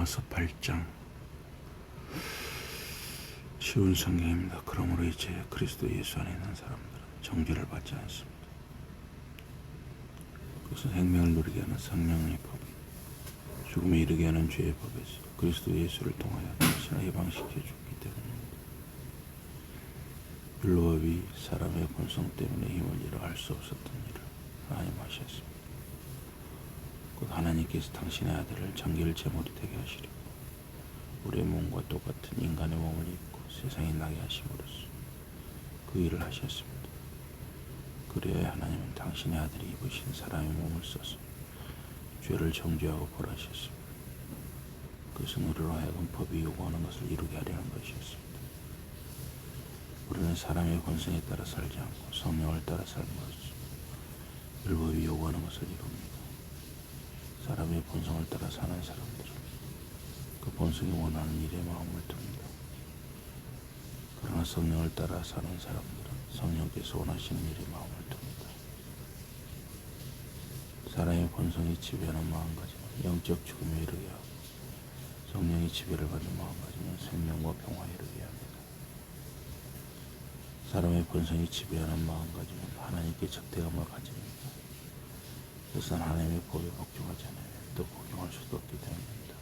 로마서 8장 쉬운 성경입니다. 그러므로 이제 그리스도 예수 안에 있는 사람들은 정죄를 받지 않습니다. 그것은 생명을 누리게 하는 성령의 법, 죽음에 이르게 하는 죄의 법에서 그리스도 예수를 통하여 자신을 해방시켜 줬기 때문입니다. 율로와 위 사람의 본성 때문에 힘을 잃어 할 수 없었던 일을 하나님 하셨습니다. 곧 하나님께서 당신의 아들을 정결 제물이 되게 하시려 우리의 몸과 똑같은 인간의 몸을 입고 세상에 나게 하심으로써 그 일을 하셨습니다. 그래야 하나님은 당신의 아들이 입으신 사람의 몸을 써서 죄를 정죄하고 벌하셨습니다. 그것은 우리로 하여금 법이 요구하는 것을 이루게 하려는 것이었습니다. 우리는 사람의 본성에 따라 살지 않고 성령을 따라 삶으로써 율법이 요구하는 것을 이룹니다. 사람의 본성을 따라 사는 사람들은 그 본성이 원하는 일에 마음을 둡니다. 그러나 성령을 따라 사는 사람들은 성령께서 원하시는 일에 마음을 둡니다. 사람의 본성이 지배하는 마음가짐은 영적 죽음에 이르게 하고 성령이 지배를 받는 마음가짐은 생명과 평화에 이르게 합니다. 사람의 본성이 지배하는 마음가짐은 하나님께 적대감을 가집니다. 그것은 하나님의 법에 복종하지 않으면 또 복종할 수도 없기 때문입니다.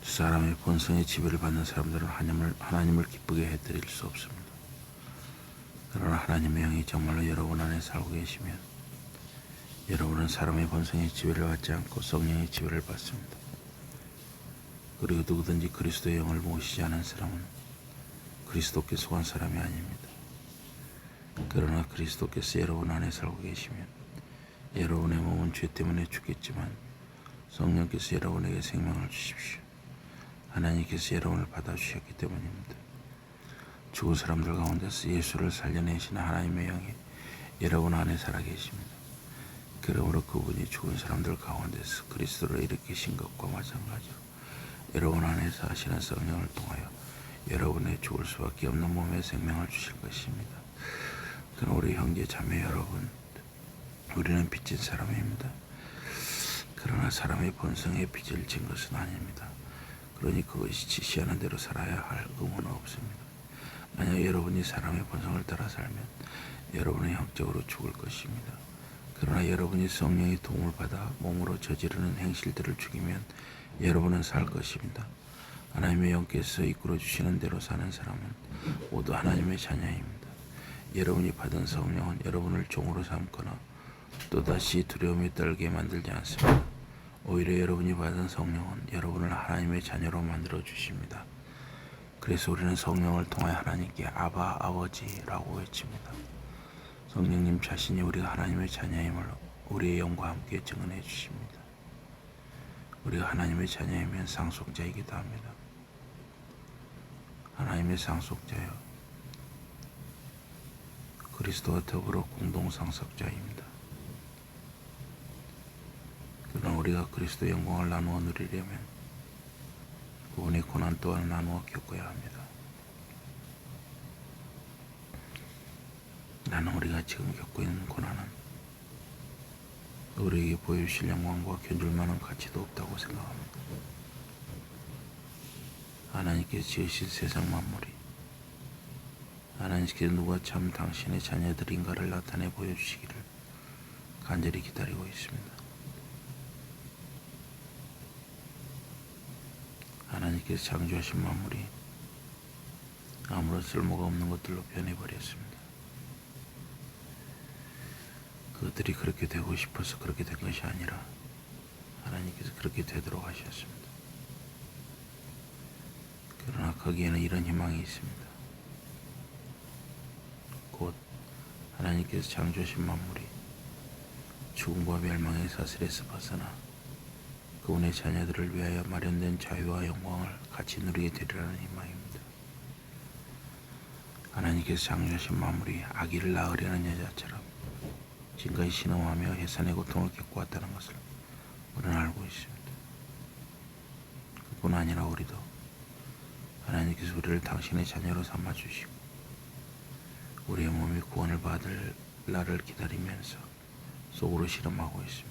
사람의 본성의 지배를 받는 사람들은 하나님을 기쁘게 해드릴 수 없습니다. 그러나 하나님의 영이 정말로 여러분 안에 살고 계시면 여러분은 사람의 본성의 지배를 받지 않고 성령의 지배를 받습니다. 그리고 누구든지 그리스도의 영을 모시지 않은 사람은 그리스도께 속한 사람이 아닙니다. 그러나 그리스도께서 여러분 안에 살고 계시면 여러분의 몸은 죄 때문에 죽겠지만 성령께서 여러분에게 생명을 주십시오. 하나님께서 여러분을 받아주셨기 때문입니다. 죽은 사람들 가운데서 예수를 살려내신 하나님의 영이 여러분 안에 살아계십니다. 그러므로 그분이 죽은 사람들 가운데서 그리스도를 일으키신 것과 마찬가지로 여러분 안에서 하시는 성령을 통하여 여러분의 죽을 수밖에 없는 몸에 생명을 주실 것입니다. 그러나 우리 형제 자매 여러분, 우리는 빚진 사람입니다. 그러나 사람의 본성에 빚을 진 것은 아닙니다. 그러니 그것이 지시하는 대로 살아야 할 의무는 없습니다. 만약 여러분이 사람의 본성을 따라 살면 여러분은 영적으로 죽을 것입니다. 그러나 여러분이 성령의 도움을 받아 몸으로 저지르는 행실들을 죽이면 여러분은 살 것입니다. 하나님의 영께서 이끌어 주시는 대로 사는 사람은 모두 하나님의 자녀입니다. 여러분이 받은 성령은 여러분을 종으로 삼거나 또다시 두려움에 떨게 만들지 않습니다. 오히려 여러분이 받은 성령은 여러분을 하나님의 자녀로 만들어 주십니다. 그래서 우리는 성령을 통해 하나님께 아바 아버지라고 외칩니다. 성령님 자신이 우리가 하나님의 자녀임을 우리의 영과 함께 증언해 주십니다. 우리가 하나님의 자녀이면 상속자이기도 합니다. 하나님의 상속자여 그리스도와 더불어 공동상속자입니다. 그러나 우리가 그리스도의 영광을 나누어 누리려면 그분의 고난 또한 나누어 겪어야 합니다. 나는 우리가 지금 겪고 있는 고난은 우리에게 보여주실 영광과 견줄만한 가치도 없다고 생각합니다. 하나님께서 지으신 세상 만물이 하나님께서 누가 참 당신의 자녀들인가를 나타내 보여주시기를 간절히 기다리고 있습니다. 하나님께서 창조하신 만물이 아무런 쓸모가 없는 것들로 변해버렸습니다. 그것들이 그렇게 되고 싶어서 그렇게 된 것이 아니라 하나님께서 그렇게 되도록 하셨습니다. 그러나 거기에는 이런 희망이 있습니다. 곧 하나님께서 창조하신 만물이 죽음과 멸망의 사슬에서 벗어나 그분의 자녀들을 위하여 마련된 자유와 영광을 같이 누리게 되리라는 희망입니다. 하나님께서 창조하신 만물이 아기를 낳으려는 여자처럼 지금까지 신음하며 해산의 고통을 겪고 왔다는 것을 우리는 알고 있습니다. 그뿐 아니라 우리도 하나님께서 우리를 당신의 자녀로 삼아주시고 우리의 몸이 구원을 받을 날을 기다리면서 속으로 실험하고 있습니다.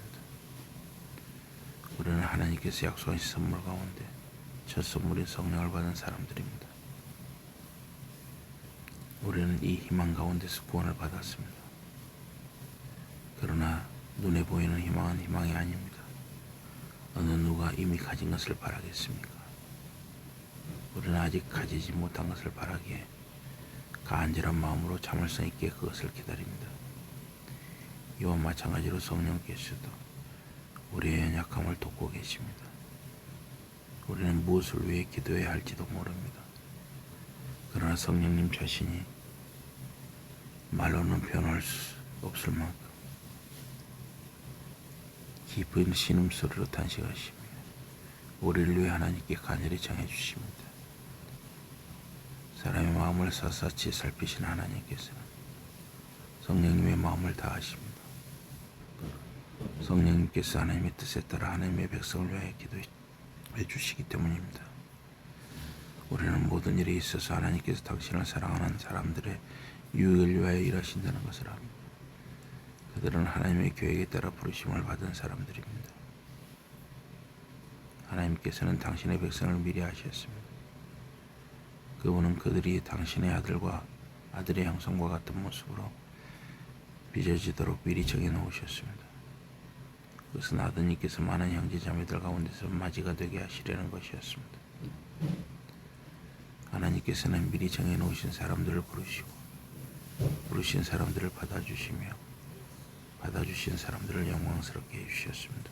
우리는 하나님께서 약속하신 선물 가운데 첫 선물인 성령을 받은 사람들입니다. 우리는 이 희망 가운데서 구원을 받았습니다. 그러나 눈에 보이는 희망은 희망이 아닙니다. 어느 누가 이미 가진 것을 바라겠습니까? 우리는 아직 가지지 못한 것을 바라기에 간절한 마음으로 참을성 있게 그것을 기다립니다. 이와 마찬가지로 성령께서도 우리의 연약함을 돕고 계십니다. 우리는 무엇을 위해 기도해야 할지도 모릅니다. 그러나 성령님 자신이 말로는 표현할 수 없을 만큼 깊은 신음소리로 탄식하시며 우리를 위해 하나님께 간절히 정해주십니다. 사람의 마음을 샅샅이 살피신 하나님께서는 성령님의 마음을 다하십니다. 성령님께서 하나님의 뜻에 따라 하나님의 백성을 위하여 기도해 주시기 때문입니다. 우리는 모든 일에 있어서 하나님께서 당신을 사랑하는 사람들의 유익을 위하여 일하신다는 것을 압니다. 그들은 하나님의 계획에 따라 부르심을 받은 사람들입니다. 하나님께서는 당신의 백성을 미리 아셨습니다. 그분은 그들이 당신의 아들의 형상과 같은 모습으로 빚어지도록 미리 정해놓으셨습니다. 그것은 아드님께서 많은 형제자매들 가운데서 맞이가 되게 하시려는 것이었습니다. 하나님께서는 미리 정해놓으신 사람들을 부르시고 부르신 사람들을 받아주시며 받아주신 사람들을 영광스럽게 해주셨습니다.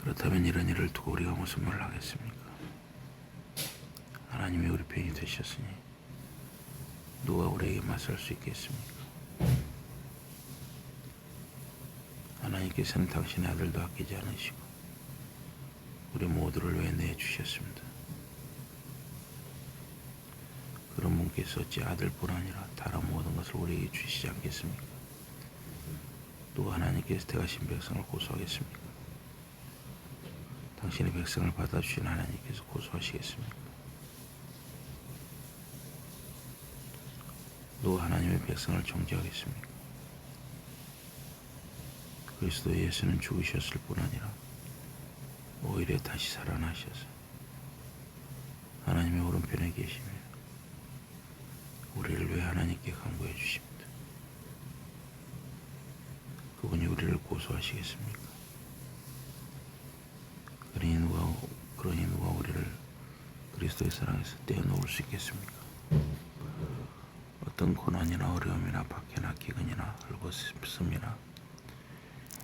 그렇다면 이런 일을 두고 우리가 무슨 말을 하겠습니까? 하나님이 우리 편이 되셨으니 누가 우리에게 맞설 수 있겠습니까? 하나님께서는 당신의 아들도 아끼지 않으시고 우리 모두를 위해 내주셨습니다. 그런 분께서 어찌 아들뿐 아니라 다른 모든 것을 우리에게 주시지 않겠습니까? 누가 하나님께서 택하신 백성을 고소하겠습니까? 당신의 백성을 받아주신 하나님께서 고소하시겠습니까? 누가 하나님의 백성을 정죄하겠습니까? 그리스도 예수는 죽으셨을 뿐 아니라 오히려 다시 살아나셔서 하나님의 오른편에 계시며 우리를 위해 하나님께 간구해 주십니다. 그분이 우리를 고소하시겠습니까? 그러니 누가 우리를 그리스도의 사랑에서 떼어놓을 수 있겠습니까? 어떤 고난이나 어려움이나 박해나 기근이나 헐벗음이나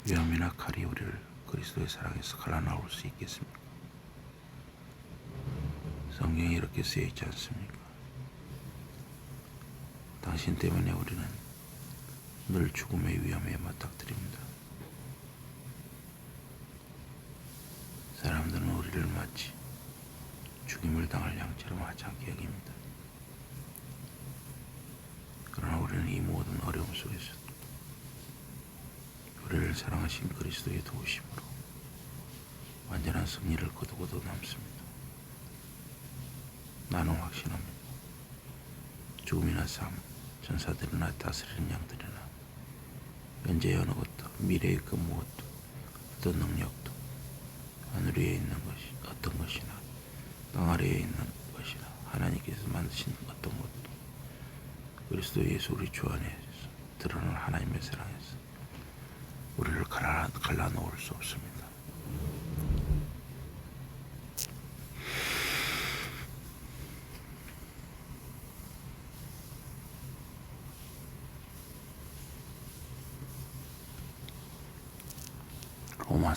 위험이나 칼이 우리를 그리스도의 사랑에서 갈라놓을 수 있겠습니까? 성경에 이렇게 쓰여 있지 않습니까? 당신 때문에 우리는 늘 죽음의 위험에 맞닥뜨립니다. 사람들은 우리를 마치 죽임을 당할 양처럼 하찮게 여깁니다. 그러나 우리는 이 모든 어려움 속에서 우리를 사랑하신 그리스도의 도우심으로 완전한 승리를 거두고도 남습니다. 나는 확신합니다. 죽음이나 삶, 전사들이나 다스리는 양들이나 현재의 어느 것도 미래의 그 무엇도 어떤 능력도 하늘 위에 있는 것이 어떤 것이나 땅 아래에 있는 것이나 하나님께서 만드신 어떤 것도 그리스도 예수 우리 주 안에서 드러난 하나님의 사랑에서 우리를 갈라놓을 수 없습니다. 로마